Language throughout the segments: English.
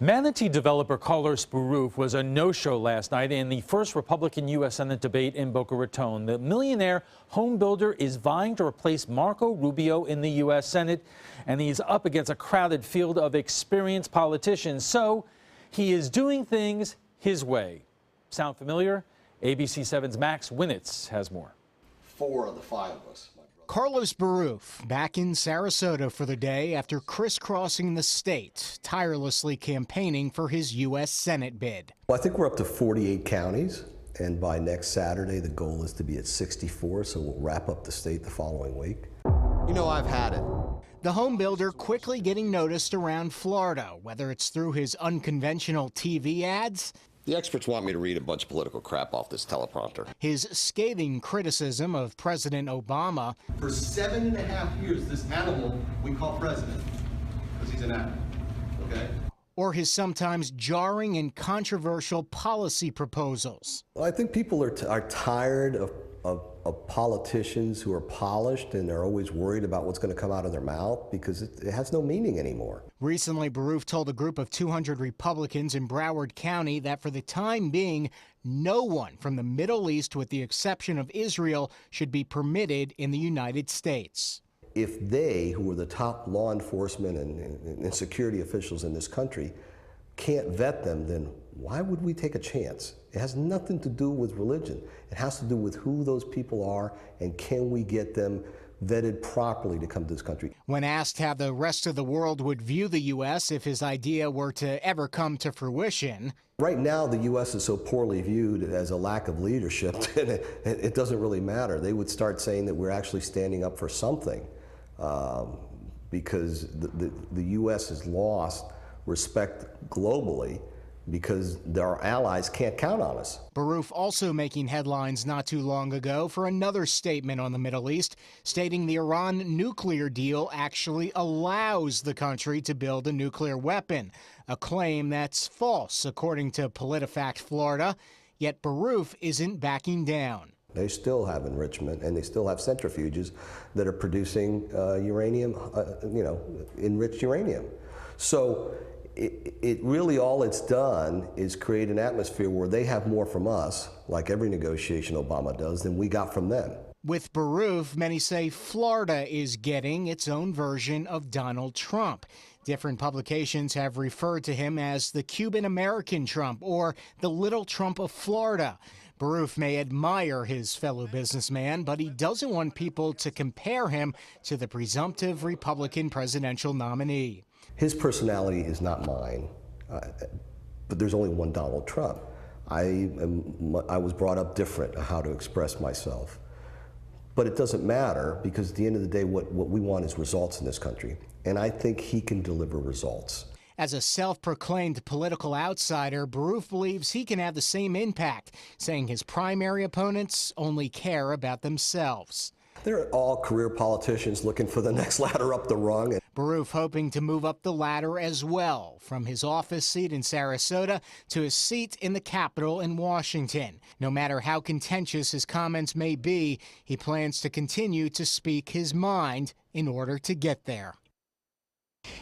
Manatee developer Carlos Beruff was a no-show last night in the first Republican U.S. Senate debate in Boca Raton. The millionaire home builder is vying to replace Marco Rubio in the U.S. Senate, and he's up against a crowded field of experienced politicians. So he is doing things his way. Sound familiar? ABC 7's Max Winitz has more. 4 of the 5 of us. Carlos Beruff back in Sarasota for the day after crisscrossing the state, tirelessly campaigning for his U.S. Senate bid. Well, I think we're up to 48 counties, and by next Saturday, the goal is to be at 64, so we'll wrap up the state the following week. You know, I've had it. The home builder quickly getting noticed around Florida, whether it's through his unconventional TV ads. The experts want me to read a bunch of political crap off this teleprompter. His scathing criticism of President Obama. For 7.5 years, this animal we call president, because he's an animal, okay? Or his sometimes jarring and controversial policy proposals. Well, I think people are tired of politicians who are polished and they're always worried about what's going to come out of their mouth because it has no meaning anymore. Recently, Beruff told a group of 200 Republicans in Broward County that for the time being, no one from the Middle East, with the exception of Israel, should be permitted in the United States. If they, who are the top law enforcement and security officials in this country, can't vet them, then why would we take a chance? It has nothing to do with religion. It has to do with who those people are and can we get them vetted properly to come to this country. When asked how the rest of the world would view the U.S. if his idea were to ever come to fruition. Right now, the U.S. is so poorly viewed as a lack of leadership, it doesn't really matter. They would start saying that we're actually standing up for something because the U.S. has lost respect globally because our allies can't count on us. Beruff also making headlines not too long ago for another statement on the Middle East, stating the Iran nuclear deal actually allows the country to build a nuclear weapon, a claim that's false, according to PolitiFact Florida. Yet Beruff isn't backing down. They still have enrichment, and they still have centrifuges that are producing uranium, enriched uranium. So it really, all it's done is create an atmosphere where they have more from us, like every negotiation Obama does, than we got from them. With Beruff, many say Florida is getting its own version of Donald Trump. Different publications have referred to him as the Cuban-American Trump or the Little Trump of Florida. Beruff may admire his fellow businessman, but he doesn't want people to compare him to the presumptive Republican presidential nominee. His personality is not mine, but there's only one Donald Trump. I was brought up different on how to express myself. But it doesn't matter because at the end of the day, what we want is results in this country. And I think he can deliver results. As a self-proclaimed political outsider, Beruff believes he can have the same impact, saying his primary opponents only care about themselves. They're all career politicians looking for the next ladder up the rung. Beruff hoping to move up the ladder as well, from his office seat in Sarasota to his seat in the Capitol in Washington. No matter how contentious his comments may be, he plans to continue to speak his mind in order to get there.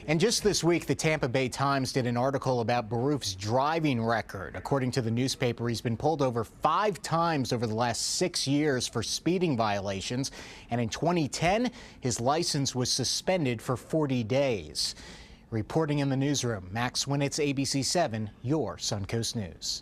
And just this week, the Tampa Bay Times did an article about Beruff's driving record. According to the newspaper, he's been pulled over 5 times over the last 6 years for speeding violations. And in 2010, his license was suspended for 40 days. Reporting in the newsroom, Max Winitz, ABC 7, your Suncoast News.